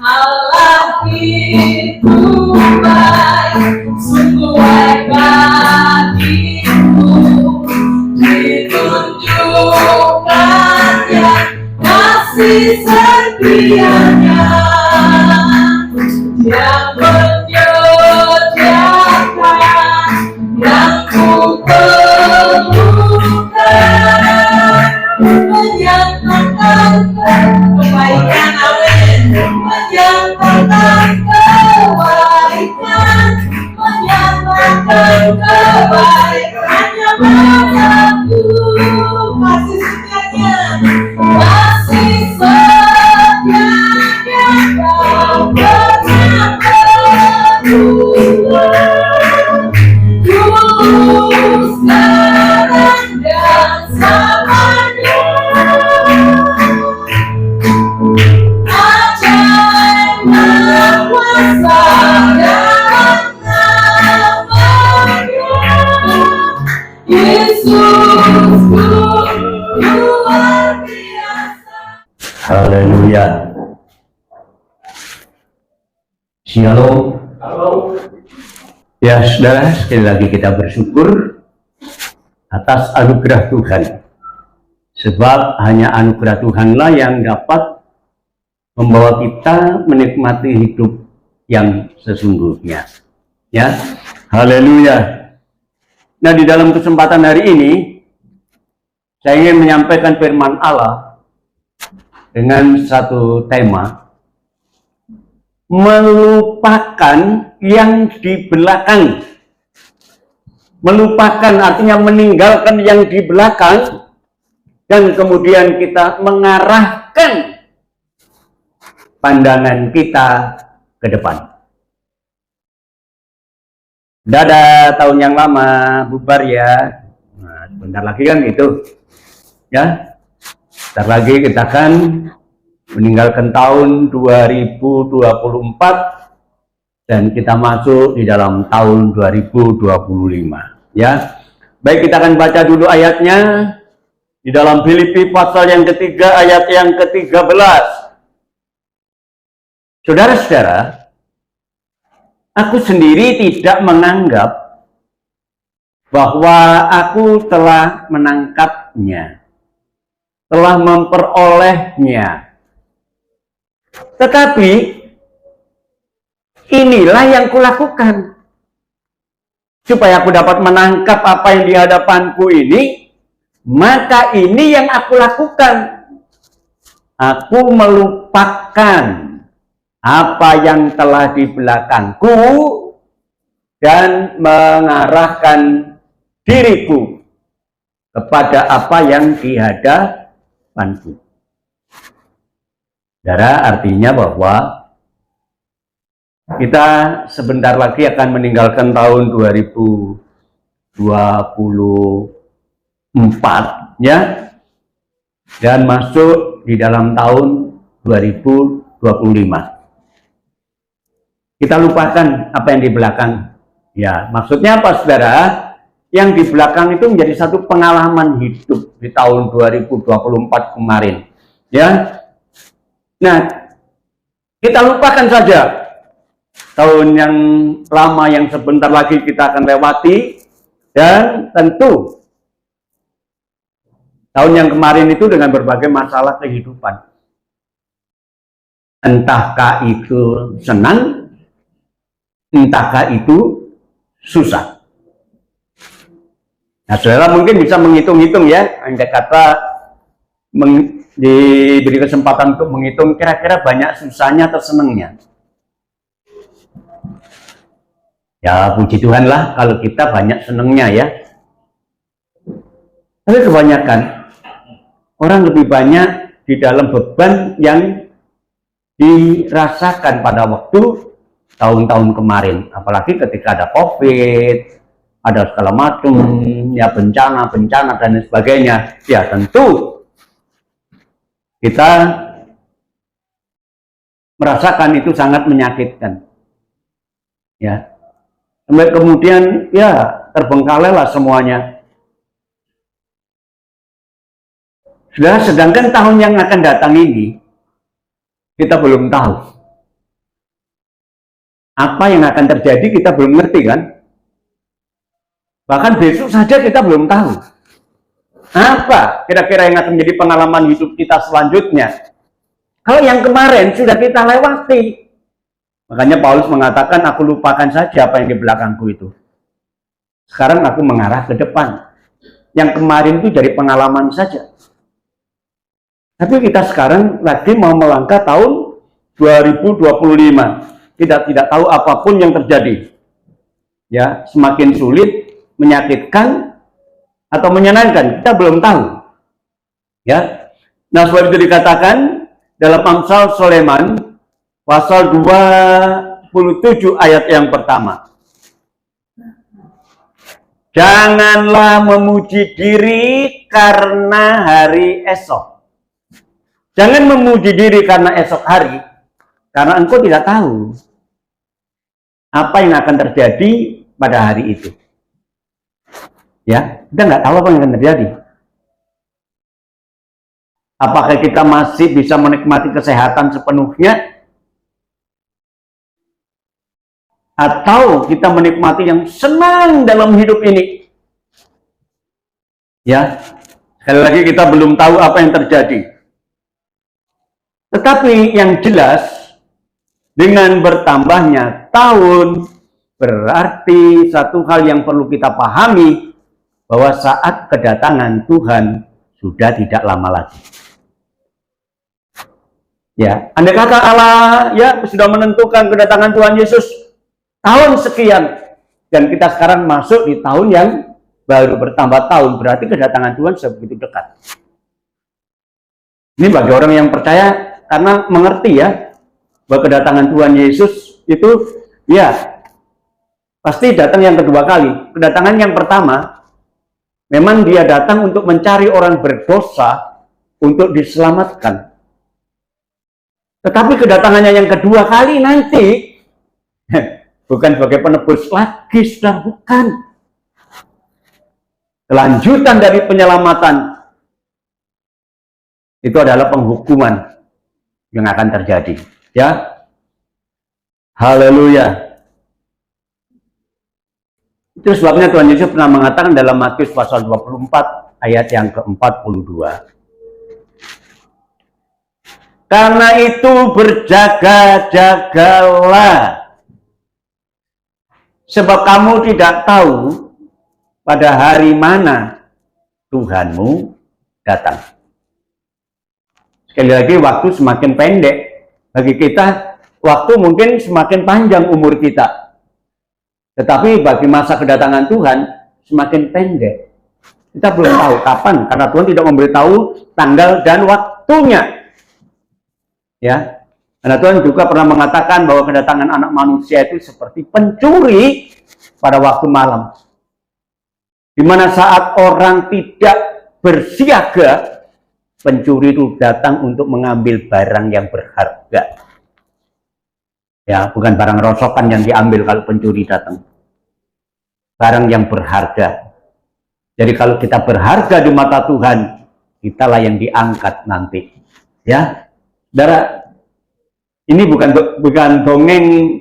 Allah itu baik, sungguh baik bagiku. Ditunjukkannya kasih setianya yang menyediakan yang ku perlukan, menyatakan kebaikan, amin, menyatakan kebaikan, menyatakan kebaikannya padaku. Kasih setianya, kasih setianya kau pernah berdua, dulu, sekarang, dan selamanya. Ajaib kuasa dalam nama-Nya, Yesusku luar biasa. Haleluya. Shalom. Ya saudara, sekali lagi kita bersyukur atas anugerah Tuhan. Sebab hanya anugerah Tuhanlah yang dapat membawa kita menikmati hidup yang sesungguhnya. Ya, haleluya. Nah, di dalam kesempatan hari ini, saya ingin menyampaikan firman Allah dengan satu tema, melupakan yang di belakang. Melupakan artinya meninggalkan yang di belakang, dan kemudian kita mengarahkan pandangan kita ke depan. Udah ada tahun yang lama bubar ya. Nah, sebentar lagi kan gitu. Ya. Sebentar lagi kita akan meninggalkan tahun 2024 dan kita masuk di dalam tahun 2025. Ya. Baik, kita akan baca dulu ayatnya di dalam Filipi pasal yang ketiga ayat yang ke-13. Saudara-saudara, aku sendiri tidak menganggap bahwa aku telah menangkapnya, telah memperolehnya. Tetapi inilah yang kulakukan, supaya aku dapat menangkap apa yang di hadapanku ini, maka ini yang aku lakukan. Aku melupakan apa yang telah di belakangku dan mengarahkan diriku kepada apa yang di hadapanku. Saudara, artinya bahwa kita sebentar lagi akan meninggalkan tahun 2024 ya, dan masuk di dalam tahun 2025. Kita lupakan apa yang di belakang. Ya, maksudnya apa, saudara? Yang di belakang itu menjadi satu pengalaman hidup di tahun 2024 kemarin. Ya. Nah, kita lupakan saja tahun yang lama yang sebentar lagi kita akan lewati, dan tentu tahun yang kemarin itu dengan berbagai masalah kehidupan. Entahkah itu senang, entahkah itu susah. Nah, saudara mungkin bisa menghitung-hitung ya, andai kata diberi kesempatan untuk menghitung kira-kira banyak susahnya atau senangnya. Ya, puji Tuhan lah kalau kita banyak senangnya ya. Tapi kebanyakan orang lebih banyak di dalam beban yang dirasakan pada waktu tahun-tahun kemarin, apalagi ketika ada COVID, ada segala macam ya, bencana dan sebagainya. Ya tentu kita merasakan itu sangat menyakitkan. Ya, sampai kemudian ya terbengkalailah semuanya. Sudah, sedangkan tahun yang akan datang ini kita belum tahu. Apa yang akan terjadi kita belum ngerti kan? Bahkan besok saja kita belum tahu. Apa kira-kira yang akan menjadi pengalaman hidup kita selanjutnya? Kalau yang kemarin sudah kita lewati. Makanya Paulus mengatakan, aku lupakan saja apa yang di belakangku itu. Sekarang aku mengarah ke depan. Yang kemarin itu dari pengalaman saja. Tapi kita sekarang lagi mau melangkah tahun 2025. Kita tidak tahu apapun yang terjadi. Ya, semakin sulit, menyakitkan, atau menyenangkan, kita belum tahu. Ya. Nah, sebab itu dikatakan dalam Amsal Soleman pasal 27 ayat yang pertama. Janganlah memuji diri karena hari esok. Jangan memuji diri karena esok hari, karena engkau tidak tahu apa yang akan terjadi pada hari itu. Ya, kita nggak tahu apa yang akan terjadi. Apakah kita masih bisa menikmati kesehatan sepenuhnya? Atau kita menikmati yang senang dalam hidup ini? Ya, sekali lagi kita belum tahu apa yang terjadi. Tetapi yang jelas, dengan bertambahnya tahun, berarti satu hal yang perlu kita pahami, bahwa saat kedatangan Tuhan sudah tidak lama lagi. Ya, andai kata Allah ya sudah menentukan kedatangan Tuhan Yesus tahun sekian, dan kita sekarang masuk di tahun yang baru bertambah tahun, berarti kedatangan Tuhan sudah begitu dekat. Ini bagi orang yang percaya, karena mengerti ya bahwa kedatangan Tuhan Yesus itu ya pasti datang yang kedua kali. Kedatangan yang pertama memang dia datang untuk mencari orang berdosa untuk diselamatkan. Tetapi kedatangannya yang kedua kali nanti bukan sebagai penebus lagi, sudah bukan. Kelanjutan dari penyelamatan itu adalah penghukuman yang akan terjadi. Ya, haleluya. Itu sebabnya Tuhan Yesus pernah mengatakan dalam Matius pasal 24 ayat yang ke-42. Karena itu berjaga-jagalah, sebab kamu tidak tahu pada hari mana Tuhanmu datang. Sekali lagi, waktu semakin pendek. Bagi kita, waktu mungkin semakin panjang umur kita. Tetapi bagi masa kedatangan Tuhan, semakin pendek. Kita belum tahu kapan, karena Tuhan tidak memberitahu tanggal dan waktunya. Ya, karena Tuhan juga pernah mengatakan bahwa kedatangan anak manusia itu seperti pencuri pada waktu malam. Di mana saat orang tidak bersiaga, pencuri itu datang untuk mengambil barang yang berharga. Ya, bukan barang rosokan yang diambil kalau pencuri datang. Barang yang berharga. Jadi kalau kita berharga di mata Tuhan, kitalah yang diangkat nanti. Ya, saudara, ini bukan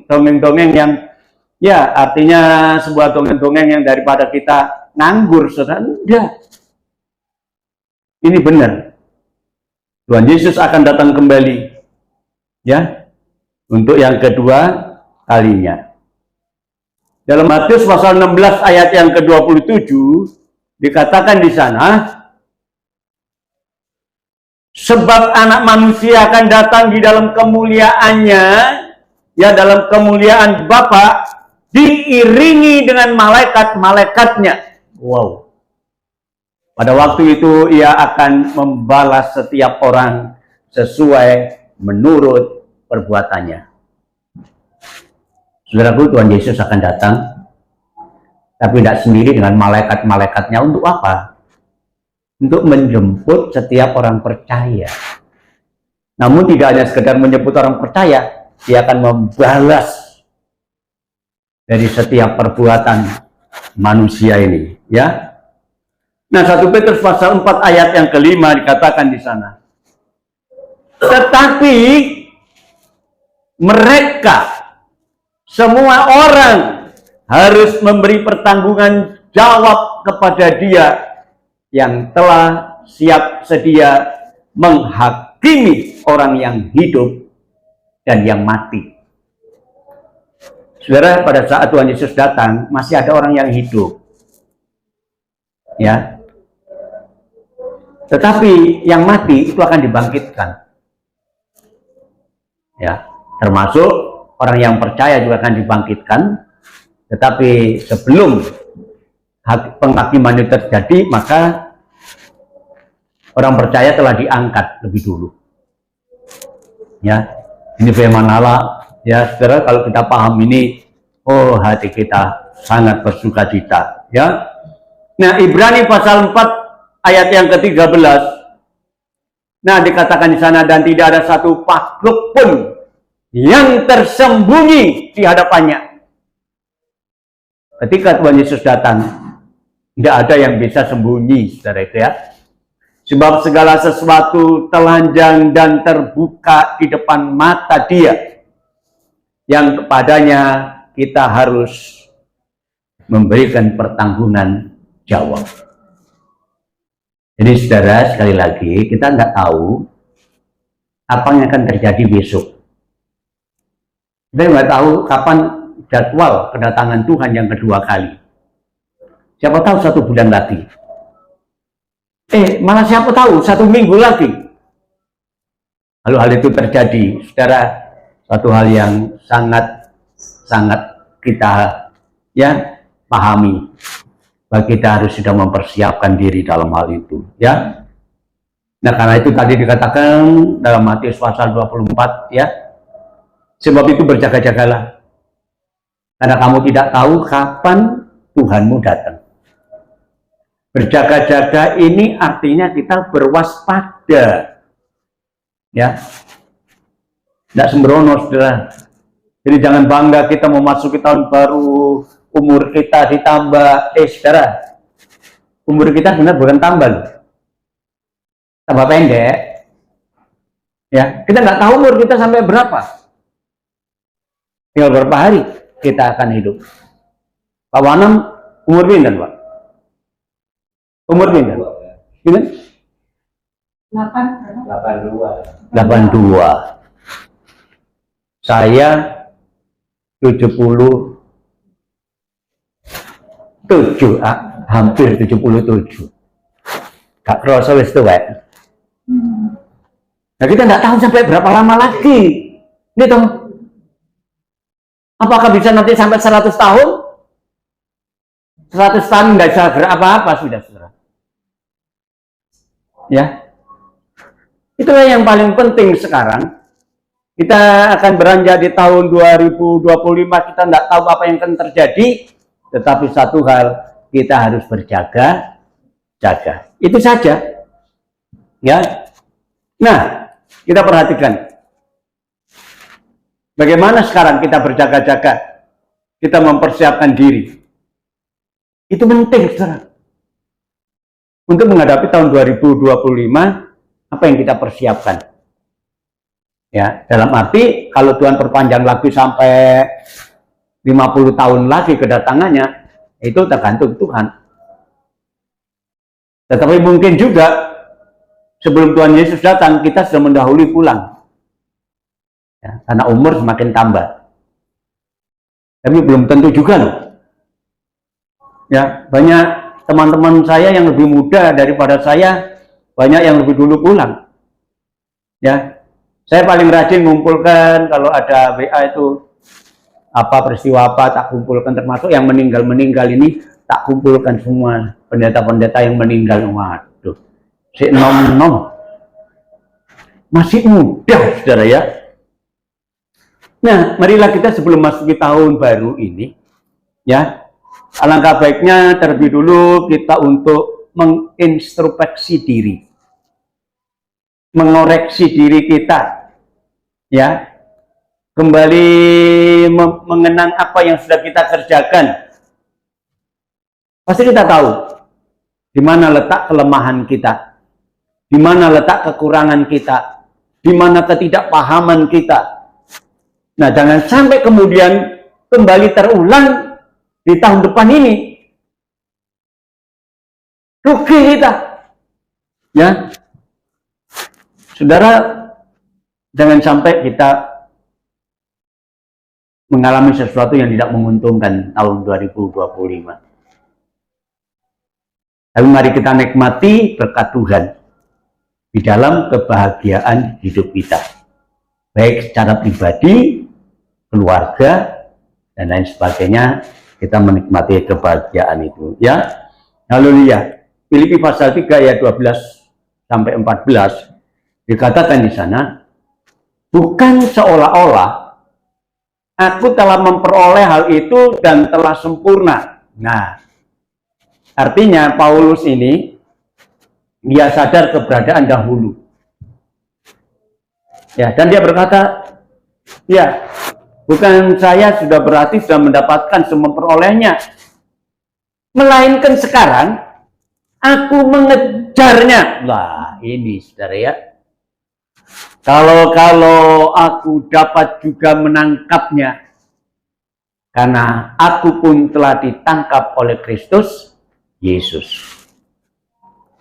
dongeng-dongeng yang ya artinya sebuah dongeng-dongeng yang daripada kita nganggur, saudara. Enggak. Ini benar. Tuhan Yesus akan datang kembali, ya, untuk yang kedua kalinya. Dalam Matius pasal 16 ayat yang ke-27 dikatakan di sana, sebab anak manusia akan datang di dalam kemuliaannya, ya, dalam kemuliaan Bapa, diiringi dengan malaikat-malaikatnya. Wow. Pada waktu itu ia akan membalas setiap orang sesuai menurut perbuatannya. Saudaraku, Tuhan Yesus akan datang, tapi tidak sendiri dengan malaikat-malaikatnya. Untuk apa? Untuk menjemput setiap orang percaya. Namun tidak hanya sekedar menjemput orang percaya, dia akan membalas dari setiap perbuatan manusia ini, ya. Nah, 1 Petrus pasal 4 ayat yang ke-5 dikatakan di sana. Tetapi mereka, semua orang harus memberi pertanggungan jawab kepada Dia yang telah siap sedia menghakimi orang yang hidup dan yang mati. Saudara, pada saat Tuhan Yesus datang, masih ada orang yang hidup. Ya. Tetapi yang mati itu akan dibangkitkan. Ya, termasuk orang yang percaya juga akan dibangkitkan. Tetapi sebelum penghakiman itu terjadi, maka orang percaya telah diangkat lebih dulu. Ya, ini firman Allah. Ya, saudara, kalau kita paham ini, oh, hati kita sangat bersukacita. Ya. Nah, Ibrani pasal 4 ayat yang ke-13. Nah, dikatakan di sana, dan tidak ada satu makhluk pun yang tersembunyi di hadapannya. Ketika Tuhan Yesus datang, tidak ada yang bisa sembunyi, saudara itu ya. Sebab segala sesuatu telanjang dan terbuka di depan mata Dia, yang kepadanya kita harus memberikan pertanggungan jawab. Jadi saudara, sekali lagi, kita nggak tahu apa yang akan terjadi besok. Kita nggak tahu kapan jadwal kedatangan Tuhan yang kedua kali. Siapa tahu 1 bulan lagi. Malah siapa tahu 1 minggu lagi. Lalu hal itu terjadi, saudara, suatu hal yang sangat kita ya pahami. Bahwa kita harus sudah mempersiapkan diri dalam hal itu, ya. Nah, karena itu tadi dikatakan dalam Matius pasal 24, ya. Sebab itu berjaga-jagalah. Karena kamu tidak tahu kapan Tuhanmu datang. Berjaga-jaga ini artinya kita berwaspada. Ya. Tidak sembrono, saudara. Jadi jangan bangga kita memasuki tahun baru, umur kita ditambah. Saudara, umur kita sebenarnya bukan tambah, tambah pendek. Ya, kita nggak tahu umur kita sampai berapa. Tinggal berapa hari kita akan hidup. Pak Wanam umur pinten, Pak? Umur pinten? Pinten? 82. Saya 77, hampir 77. Gak kerasa wis tuwek. Nah, kita nggak tahu sampai berapa lama lagi. Gitu. Apakah bisa nanti sampai 100 tahun? 100 tahun nggak bisa gerak apa-apa sudah, saudara. Ya. Itulah yang paling penting sekarang. Kita akan beranjak di tahun 2025, kita nggak tahu apa yang akan terjadi, tetapi satu hal, kita harus berjaga-jaga. Itu saja. Ya. Nah, kita perhatikan. Bagaimana sekarang kita berjaga-jaga? Kita mempersiapkan diri. Itu penting, saudara. Untuk menghadapi tahun 2025, apa yang kita persiapkan? Ya, dalam arti kalau Tuhan perpanjang lagi sampai 50 tahun lagi kedatangannya, itu tergantung Tuhan. Tetapi mungkin juga sebelum Tuhan Yesus datang, kita sudah mendahului pulang. Ya, karena umur semakin tambah. Tapi belum tentu juga loh. Ya, banyak teman-teman saya yang lebih muda daripada saya, banyak yang lebih dulu pulang. Ya, saya paling rajin mengumpulkan kalau ada WA itu apa peristiwa apa tak kumpulkan, termasuk yang meninggal ini tak kumpulkan semua pendeta-pendeta yang meninggal. Waduh, si nom masih muda, saudara ya. Nah, marilah kita sebelum masuki tahun baru ini, ya, alangkah baiknya terlebih dulu kita untuk mengintrospeksi diri, mengoreksi diri kita. Ya, kembali mengenang apa yang sudah kita kerjakan. Pasti kita tahu di mana letak kelemahan kita, di mana letak kekurangan kita, di mana ketidakpahaman kita. Nah, jangan sampai kemudian kembali terulang di tahun depan ini. Rugi kita. Ya. Saudara, jangan sampai kita mengalami sesuatu yang tidak menguntungkan tahun 2025. Tapi mari kita nikmati berkat Tuhan di dalam kebahagiaan hidup kita. Baik secara pribadi, keluarga, dan lain sebagainya, kita menikmati kebahagiaan itu. Ya, haleluya. Filipi pasal 3 ayat 12 sampai 14 dikatakan di sana, bukan seolah-olah aku telah memperoleh hal itu dan telah sempurna. Nah, artinya Paulus ini dia sadar keberadaan dahulu. Ya, dan dia berkata, ya, bukan saya sudah berarti sudah mendapatkan semua perolehnya, melainkan sekarang aku mengejarnya. Lah, ini saudara ya. Kalau aku dapat juga menangkapnya, karena aku pun telah ditangkap oleh Kristus Yesus.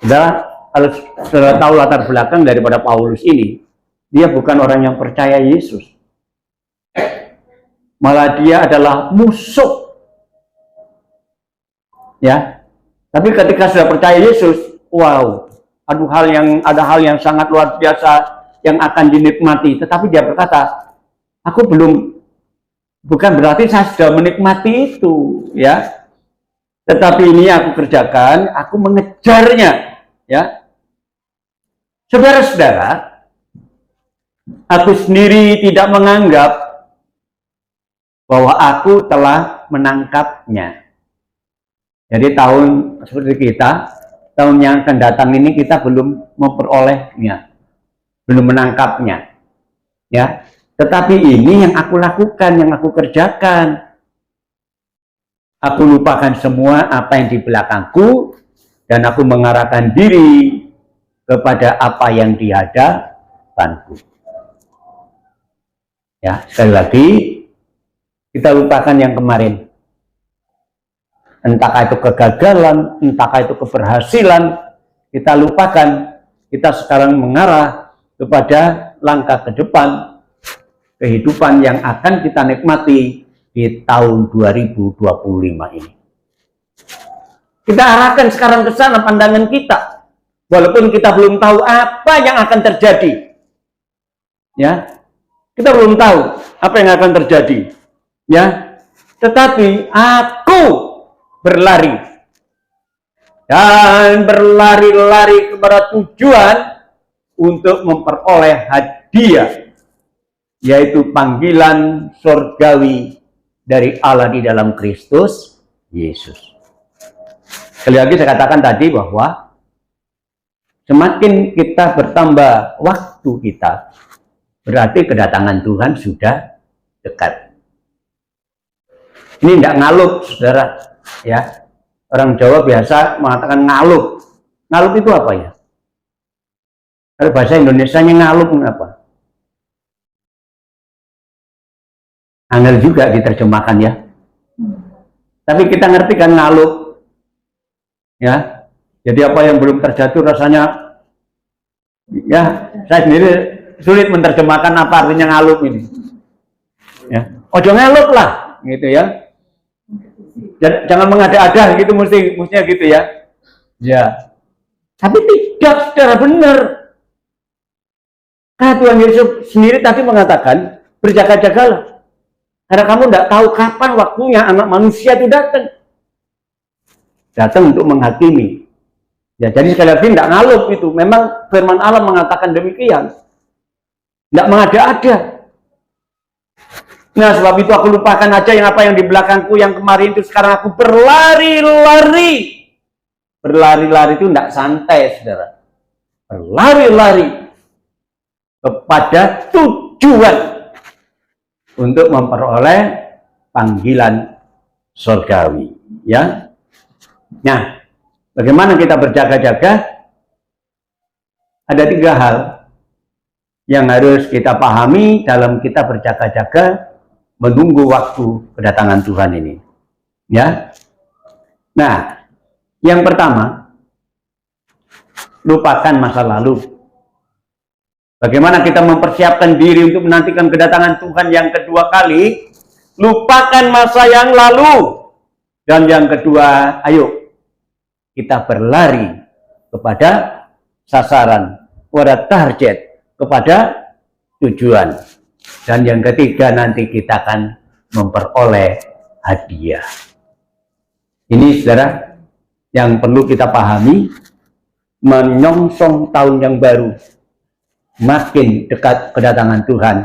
Kalau saudara tahu latar belakang daripada Paulus ini, dia bukan orang yang percaya Yesus. Malah dia adalah musuh. Ya. Tapi ketika sudah percaya Yesus, wow, ada hal yang sangat luar biasa yang akan dinikmati. Tetapi dia berkata, bukan berarti saya sudah menikmati itu, ya. Tetapi ini aku kerjakan, aku mengejarnya, ya. Saudara-saudara, aku sendiri tidak menganggap bahwa aku telah menangkapnya. Jadi tahun seperti kita, tahun yang akan datang ini kita belum memperolehnya, belum menangkapnya, ya. Tetapi ini yang aku lakukan, yang aku kerjakan. Aku lupakan semua apa yang di belakangku dan aku mengarahkan diri kepada apa yang di hadapanku. Ya, sekali lagi kita lupakan yang kemarin. Entahkah itu kegagalan, entahkah itu keberhasilan, kita lupakan. Kita sekarang mengarah kepada langkah ke depan, kehidupan yang akan kita nikmati di tahun 2025 ini. Kita arahkan sekarang ke sana pandangan kita, walaupun kita belum tahu apa yang akan terjadi. Ya, kita belum tahu apa yang akan terjadi. Ya, tetapi aku berlari dan berlari-lari kepada tujuan untuk memperoleh hadiah, yaitu panggilan surgawi dari Allah di dalam Kristus Yesus. Sekali lagi saya katakan tadi bahwa semakin kita bertambah waktu kita, berarti kedatangan Tuhan sudah dekat. Ini tidak ngalup, saudara. Ya, orang Jawa biasa mengatakan ngalup. Ngalup itu apa ya? Kalau bahasa Indonesianya ngalup apa? Angel juga diterjemahkan ya. Tapi kita ngerti kan ngalup. Ya. Jadi apa yang belum terjadi rasanya, ya, saya sendiri sulit menerjemahkan apa artinya ngalup ini. Ya. Ojo ngalup lah, gitu ya. Jangan mengada-ada gitu, mestinya gitu ya. Ya. Tapi tidak secara benar. Karena Tuhan Yesus sendiri tadi mengatakan, berjaga-jagalah. Karena kamu tidak tahu kapan waktunya anak manusia itu datang. Datang untuk menghakimi. Ya, jadi sekali lagi tidak ngalup itu. Memang firman Allah mengatakan demikian. Tidak mengada-ada. Nah, sebab itu aku lupakan aja yang apa yang di belakangku yang kemarin itu, sekarang aku berlari-lari. Berlari-lari itu tidak santai, saudara. Berlari-lari kepada tujuan untuk memperoleh panggilan surgawi. Ya. Nah, bagaimana kita berjaga-jaga? Ada 3 hal yang harus kita pahami dalam kita berjaga-jaga menunggu waktu kedatangan Tuhan ini. Ya. Nah, yang pertama, lupakan masa lalu. Bagaimana kita mempersiapkan diri untuk menantikan kedatangan Tuhan yang kedua kali? Lupakan masa yang lalu. Dan yang kedua, ayo kita berlari kepada sasaran, kepada target, kepada tujuan. Dan yang ketiga, nanti kita akan memperoleh hadiah. Ini saudara yang perlu kita pahami, menyongsong tahun yang baru, makin dekat kedatangan Tuhan,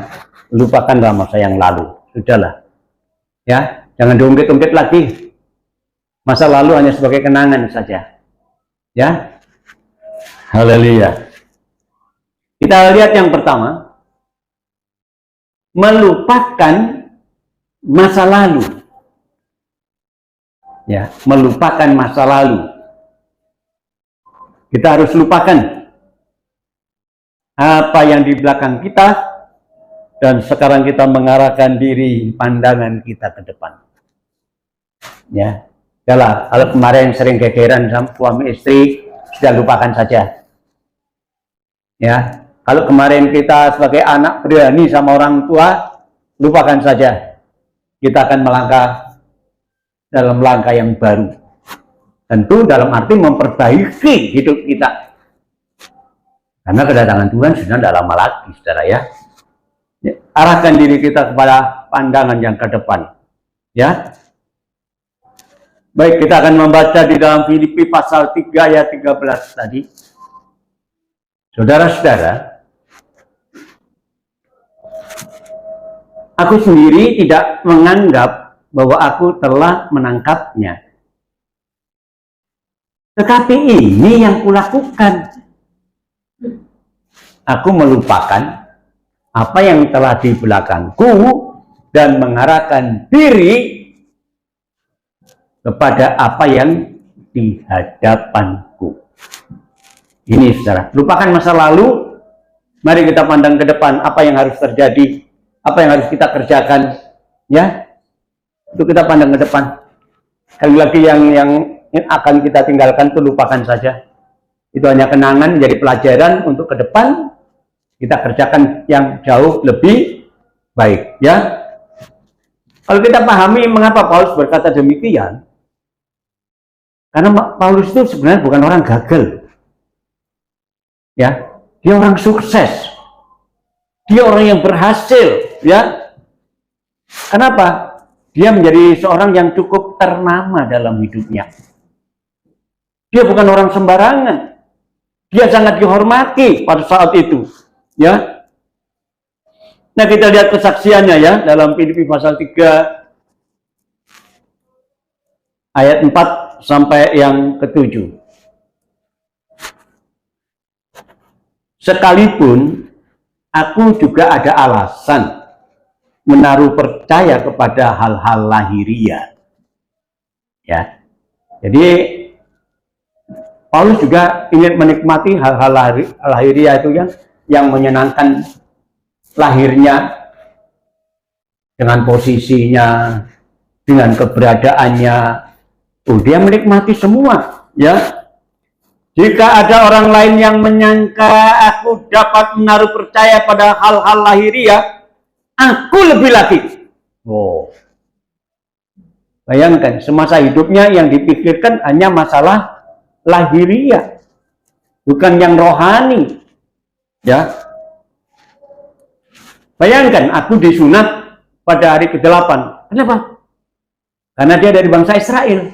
lupakanlah masa yang lalu. Sudahlah, ya, jangan diungkit-ungkit lagi. Masa lalu hanya sebagai kenangan saja, ya. Haleluya. Kita lihat yang pertama, melupakan masa lalu. Ya, melupakan masa lalu. Kita harus lupakan apa yang di belakang kita dan sekarang kita mengarahkan diri pandangan kita ke depan. Ya, adalah kalau kemarin sering gegeran sama suami istri, sudah lupakan saja. Ya, kalau kemarin kita sebagai anak berani sama orang tua, lupakan saja. Kita akan melangkah dalam langkah yang baru. Tentu dalam arti memperbaiki hidup kita. Karena kedatangan Tuhan sudah tidak lama lagi, saudara ya. Arahkan diri kita kepada pandangan yang ke depan. Ya. Baik, kita akan membaca di dalam Filipi pasal 3 ayat 13 tadi. Saudara-saudara, aku sendiri tidak menganggap bahwa aku telah menangkapnya. Tetapi ini yang kulakukan. Aku melupakan apa yang telah di belakangku dan mengarahkan diri kepada apa yang di hadapanku. Ini saudara, lupakan masa lalu, mari kita pandang ke depan apa yang harus terjadi, apa yang harus kita kerjakan, ya. Itu kita pandang ke depan. Sekali lagi yang akan kita tinggalkan itu lupakan saja. Itu hanya kenangan, jadi pelajaran untuk ke depan kita kerjakan yang jauh lebih baik, ya. Kalau kita pahami mengapa Paulus berkata demikian, karena Paulus itu sebenarnya bukan orang gagal, ya. Dia orang sukses, dia orang yang berhasil, ya. Kenapa? Dia menjadi seorang yang cukup ternama dalam hidupnya. Dia bukan orang sembarangan. Dia sangat dihormati pada saat itu, ya. Nah, kita lihat kesaksiannya ya dalam Filipi pasal 3 ayat 4 sampai yang ke-7. Sekalipun aku juga ada alasan menaruh percaya kepada hal-hal lahiriah. Ya. Jadi Paulus juga ingin menikmati hal-hal lahiriah itu yang menyenangkan lahirnya, dengan posisinya, dengan keberadaannya. Dia menikmati semua, ya. Jika ada orang lain yang menyangka aku dapat menaruh percaya pada hal-hal lahiriah, aku lebih lagi. Bayangkan, semasa hidupnya yang dipikirkan hanya masalah lahiriah, bukan yang rohani. Ya. Bayangkan, aku disunat pada hari ke-8. Kenapa? Karena dia dari bangsa Israel.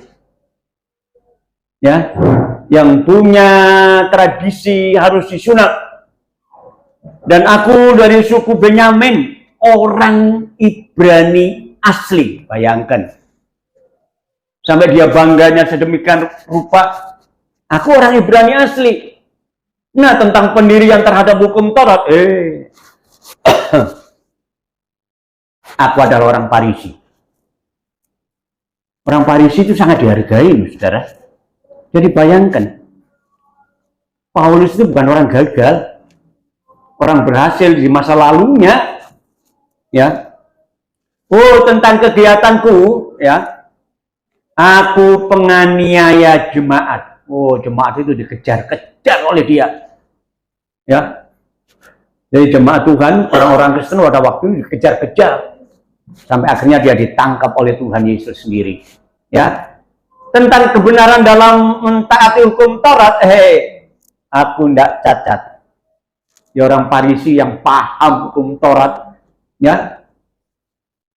Ya, yang punya tradisi harus disunat. Dan aku dari suku Benyamin, orang Ibrani asli. Bayangkan. Sampai dia bangganya sedemikian rupa. Aku orang Ibrani asli. Nah, tentang pendirian terhadap hukum Taurat, aku adalah orang Farisi. Orang Farisi itu sangat dihargai, saudara. Jadi bayangkan, Paulus itu bukan orang gagal, orang berhasil di masa lalunya, ya. Oh, tentang kegiatanku, ya. Aku penganiaya jemaat. Oh, jemaat itu dikejar-kejar oleh dia. Ya. Jadi jemaat Tuhan, orang-orang Kristen pada waktu itu dikejar-kejar. Sampai akhirnya dia ditangkap oleh Tuhan Yesus sendiri. Ya. Tentang kebenaran dalam mentaati hukum Taurat, aku tidak cacat. Ya, orang Farisi yang paham hukum Taurat, ya,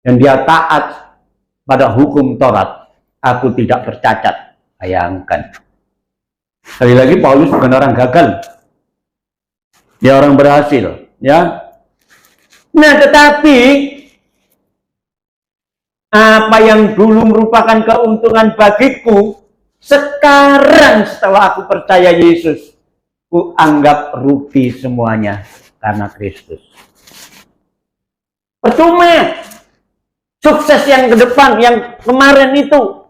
dan dia taat pada hukum Taurat, aku tidak bercacat. Bayangkan. Sekali lagi, Paulus bukan orang gagal. Dia orang berhasil, ya. Nah, tetapi apa yang dulu merupakan keuntungan bagiku, sekarang setelah aku percaya Yesus, ku anggap rugi semuanya karena Kristus. Percuma. Sukses yang ke depan, yang kemarin itu,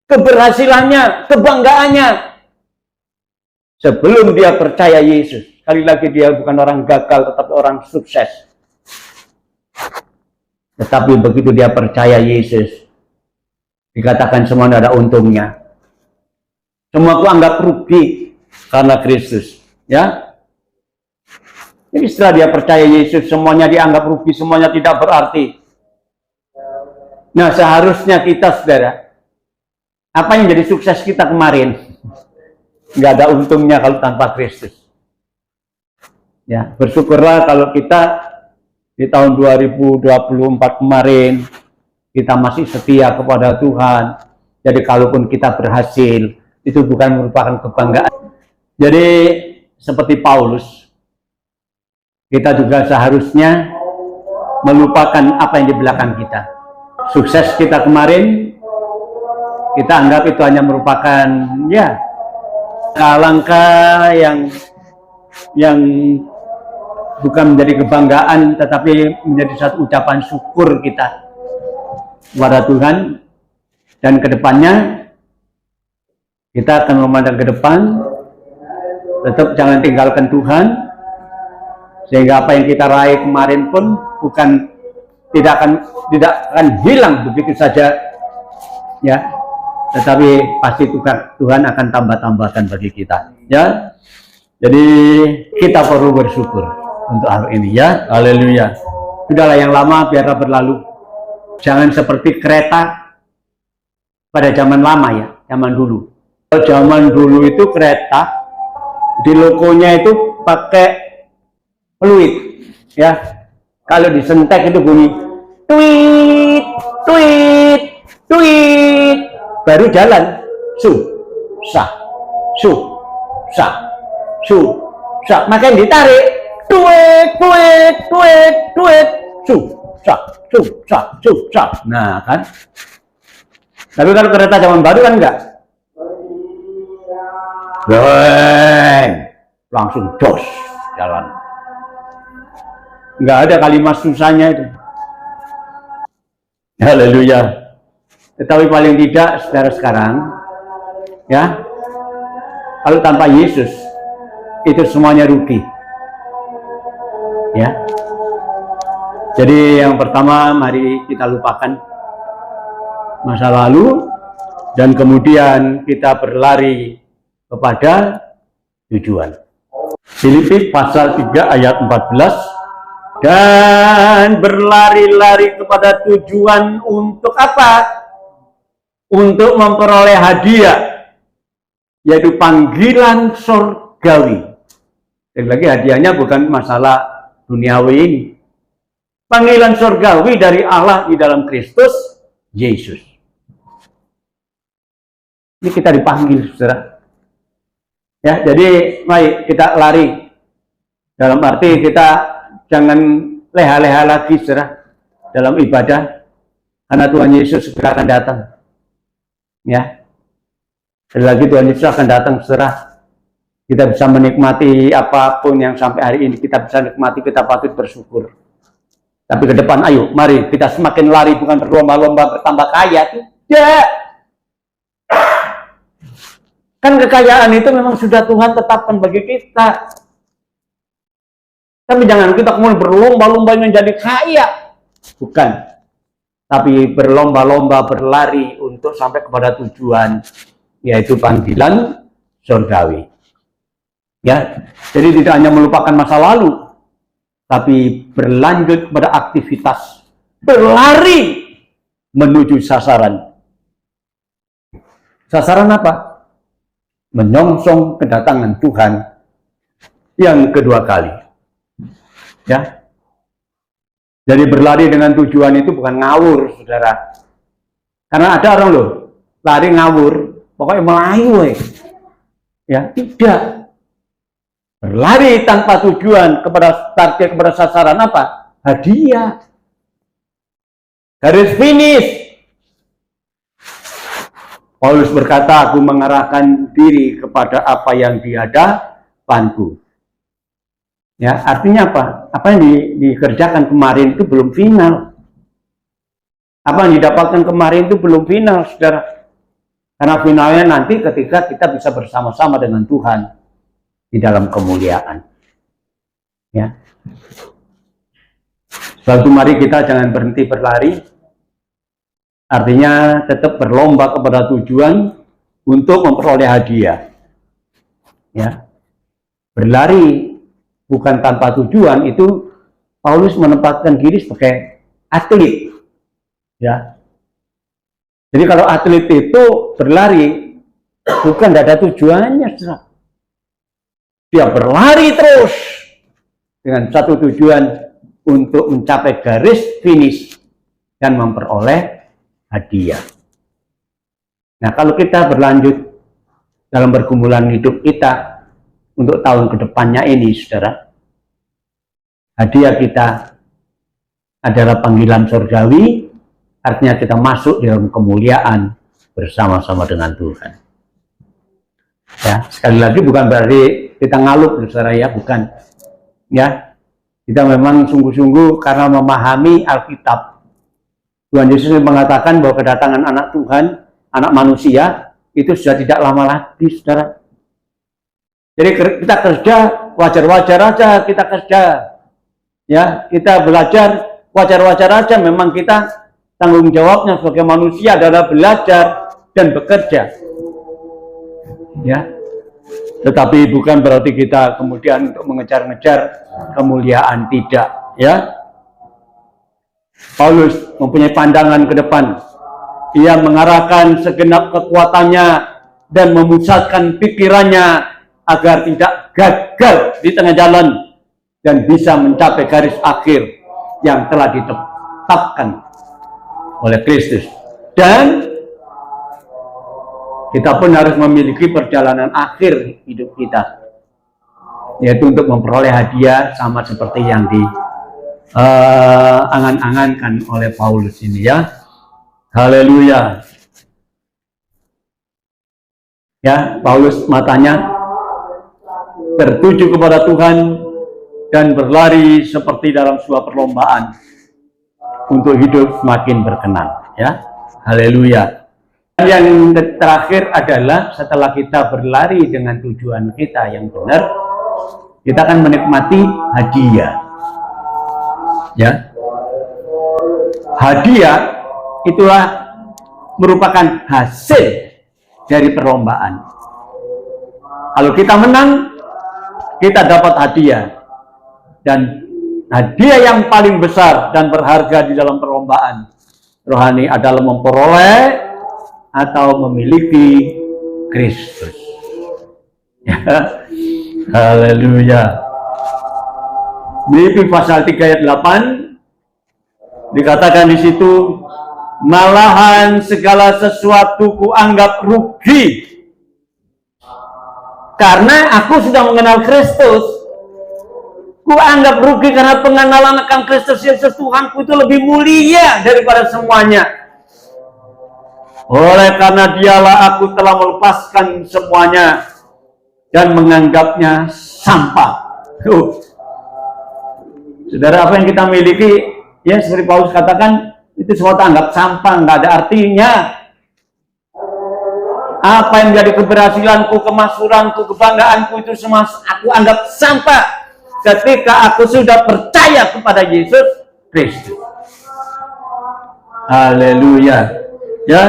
keberhasilannya, kebanggaannya, sebelum dia percaya Yesus. Sekali lagi, dia bukan orang gagal, tetapi orang sukses. Tetapi begitu dia percaya Yesus, dikatakan semua ada untungnya. Semua aku anggap rugi karena Kristus. Ya. Jadi setelah dia percaya Yesus, semuanya dianggap rugi, semuanya tidak berarti. Nah, seharusnya kita, saudara, apa yang jadi sukses kita kemarin? Nggak ada untungnya kalau tanpa Kristus. Ya, bersyukurlah kalau kita di tahun 2024 kemarin, kita masih setia kepada Tuhan. Jadi kalaupun kita berhasil, itu bukan merupakan kebanggaan. Jadi seperti Paulus, kita juga seharusnya melupakan apa yang di belakang kita. Sukses kita kemarin, kita anggap itu hanya merupakan, ya, langkah yang bukan menjadi kebanggaan, tetapi menjadi satu ucapan syukur kita kepada Tuhan. Dan kedepannya kita akan memandang ke depan, tetap jangan tinggalkan Tuhan, sehingga apa yang kita raih kemarin pun tidak akan hilang begitu saja, ya, tetapi pasti Tuhan akan tambah-tambahkan bagi kita, ya. Jadi kita perlu bersyukur untuk hal ini, ya. Haleluya. Sudahlah, yang lama biarlah berlalu. Jangan seperti kereta pada zaman lama, ya, zaman dulu. Zaman dulu itu kereta di lokonya itu pakai fluid, ya. Kalau disentek itu bunyi tweet, tweet, tweet, baru jalan. Sah, sah. Makanya ditarik. Tweet, tweet, tweet, tweet, sah. Nah, kan. Tapi kalau kereta zaman baru kan enggak. Langsung jos jalan. Nggak ada kalimat susahnya itu. Haleluya. Tetapi paling tidak, saudara, sekarang, ya, kalau tanpa Yesus itu semuanya rugi, ya. Jadi yang pertama, mari kita lupakan masa lalu dan kemudian kita berlari kepada tujuan. Filipi pasal 3 ayat 14. Dan berlari-lari kepada tujuan untuk apa? Untuk memperoleh hadiah, yaitu panggilan surgawi. Dan lagi hadiahnya bukan masalah duniawi ini. Panggilan surgawi dari Allah di dalam Kristus Yesus. Ini kita dipanggil, saudara. Ya, jadi mari kita lari. Dalam arti kita jangan leha-leha lagi, saudara, dalam ibadah, karena Tuhan Yesus segera akan datang. Ya, sekali lagi Tuhan Yesus akan datang, saudara. Kita bisa menikmati apapun yang sampai hari ini kita bisa nikmati, kita patut bersyukur. Tapi ke depan, ayo, mari kita semakin lari, bukan berlomba-lomba bertambah kaya. Tidak. Kan kekayaan itu memang sudah Tuhan tetapkan bagi kita. Tapi jangan kita kemudian berlomba-lomba ingin jadi kaya. Bukan. Tapi berlomba-lomba berlari untuk sampai kepada tujuan, yaitu panggilan surgawi. Ya, jadi tidak hanya melupakan masa lalu, tapi berlanjut pada aktivitas berlari menuju sasaran. Sasaran apa? Menyongsong kedatangan Tuhan yang kedua kali. Ya, jadi berlari dengan tujuan itu bukan ngawur, saudara. Karena ada orang loh, lari ngawur, pokoknya melayu, ya tidak. Berlari tanpa tujuan kepada target, kepada sasaran apa? Hadiah. Garis finish. Paulus berkata, aku mengarahkan diri kepada apa yang di hadapanku. Ya, artinya apa? Apa yang dikerjakan kemarin itu belum final. Apa yang didapatkan kemarin itu belum final, saudara. Karena finalnya nanti ketika kita bisa bersama-sama dengan Tuhan di dalam kemuliaan. Ya. Sebab itu mari kita jangan berhenti berlari. Artinya tetap berlomba kepada tujuan untuk memperoleh hadiah. Ya. Berlari bukan tanpa tujuan, itu Paulus menempatkan diri sebagai atlet. Ya. Jadi kalau atlet itu berlari bukan tidak ada tujuannya, saudara. Dia berlari terus dengan satu tujuan untuk mencapai garis finish dan memperoleh hadiah. Nah, kalau kita berlanjut dalam pergumulan hidup kita untuk tahun kedepannya ini, saudara, hadiah kita adalah panggilan surgawi, artinya kita masuk dalam kemuliaan bersama-sama dengan Tuhan. Ya, sekali lagi bukan berarti kita ngalup, saudara, ya, bukan. Ya, kita memang sungguh-sungguh karena memahami Alkitab. Tuhan Yesus mengatakan bahwa kedatangan anak Tuhan, anak manusia, itu sudah tidak lama lagi, saudara. Jadi kita kerja, wajar-wajar aja kita kerja. Ya, kita belajar, wajar-wajar aja. Memang kita tanggung jawabnya sebagai manusia adalah belajar dan bekerja. Ya. Tetapi bukan berarti kita kemudian untuk mengejar-ngejar kemuliaan, tidak, ya. Paulus mempunyai pandangan ke depan. Ia mengarahkan segenap kekuatannya dan memusatkan pikirannya agar tidak gagal di tengah jalan dan bisa mencapai garis akhir yang telah ditetapkan oleh Kristus. Dan kita pun harus memiliki perjalanan akhir hidup kita, yaitu untuk memperoleh hadiah sama seperti yang angan-angankan oleh Paulus ini, ya. Haleluya. Ya, Paulus matanya tertuju kepada Tuhan dan berlari seperti dalam sebuah perlombaan untuk hidup semakin berkenan, ya. Haleluya. Dan yang terakhir adalah setelah kita berlari dengan tujuan kita yang benar, kita akan menikmati hadiah. Ya. Hadiah itulah merupakan hasil dari perlombaan. Kalau kita menang, kita dapat hadiah. Dan hadiah yang paling besar dan berharga di dalam perlombaan rohani adalah memperoleh atau memiliki Kristus. Ya. Haleluya. Filipi pasal 3 ayat 8 dikatakan di situ, malahan segala sesuatu kuanggap rugi karena aku sudah mengenal Kristus. Kuanggap rugi karena pengenalan akan Kristus Yesus Tuhanku itu lebih mulia daripada semuanya. Oleh karena dialah aku telah melepaskan semuanya dan menganggapnya sampah. Saudara, apa yang kita miliki, ya seperti Paulus katakan, itu semua anggap sampah, nggak ada artinya. Apa yang menjadi keberhasilanku, kemakmuranku, kebanggaanku itu semua aku anggap sampah. ketika aku sudah percaya kepada Yesus Kristus. Haleluya. Ya.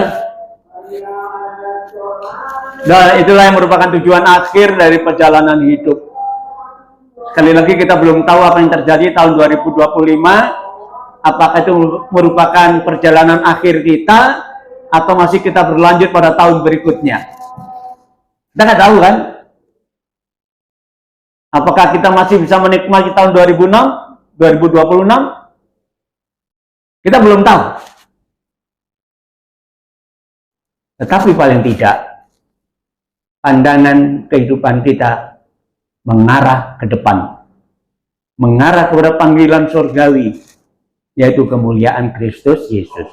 Nah, itulah yang merupakan tujuan akhir dari perjalanan hidup. Sekali lagi kita belum tahu apa yang terjadi tahun 2025. Apakah itu merupakan perjalanan akhir kita atau masih kita berlanjut pada tahun berikutnya? Kita nggak tahu kan? Apakah kita masih bisa menikmati tahun 2026? Kita belum tahu. Tetapi paling tidak, pandangan kehidupan kita mengarah ke depan. Mengarah kepada panggilan surgawi, yaitu kemuliaan Kristus Yesus.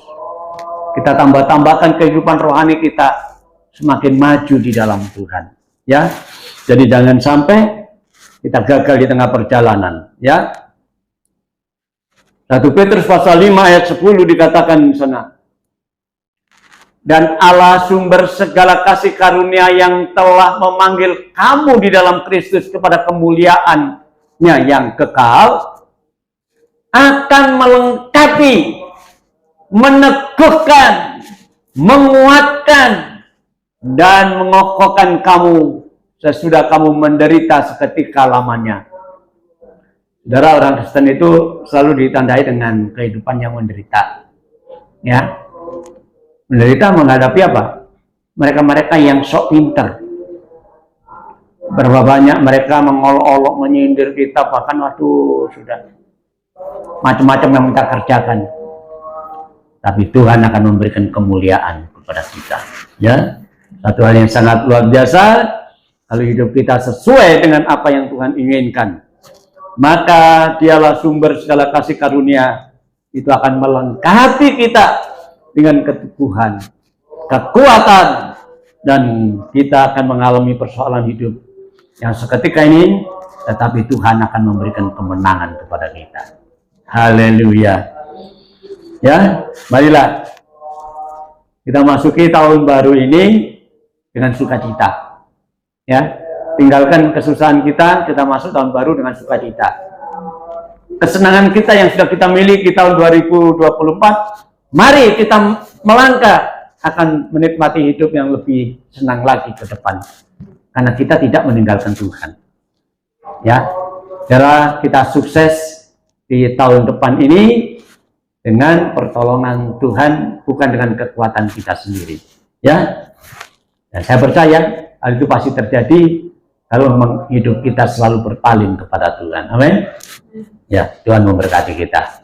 Kita tambah-tambahkan kehidupan rohani kita semakin maju di dalam Tuhan. Ya, jadi jangan sampai kita gagal di tengah perjalanan. Ya, 1 Petrus pasal 5 ayat 10 dikatakan di sana. Dan Allah sumber segala kasih karunia yang telah memanggil kamu di dalam Kristus kepada kemuliaan-Nya yang kekal, akan melengkapi, meneguhkan, menguatkan, dan mengokohkan kamu sesudah kamu menderita seketika lamanya. Saudara, orang Kristen itu selalu ditandai dengan kehidupan yang menderita. Ya, menderita menghadapi apa? Mereka-mereka yang sok pinter. Berapa banyak mereka mengolok-olok, menyindir kita, bahkan waduh sudah macam-macam yang kita kerjakan. Tapi Tuhan akan memberikan kemuliaan kepada kita. Ya, satu hal yang sangat luar biasa, kalau hidup kita sesuai dengan apa yang Tuhan inginkan, maka Dialah sumber segala kasih karunia. Itu akan melengkapi kita dengan keteguhan, kekuatan, dan kita akan mengalami persoalan hidup yang seketika ini, tetapi Tuhan akan memberikan kemenangan kepada kita. Haleluya. Ya, marilah kita masuki tahun baru ini dengan sukacita. Ya, tinggalkan kesusahan kita masuk tahun baru dengan sukacita. Kesenangan kita yang sudah kita miliki tahun 2024, mari kita melangkah akan menikmati hidup yang lebih senang lagi ke depan. Karena kita tidak meninggalkan Tuhan. Ya, biarlah kita sukses di tahun depan ini dengan pertolongan Tuhan, bukan dengan kekuatan kita sendiri. Ya, dan saya percaya hal itu pasti terjadi kalau memang hidup kita selalu berpaling kepada Tuhan. Amin. Ya, Tuhan memberkati kita.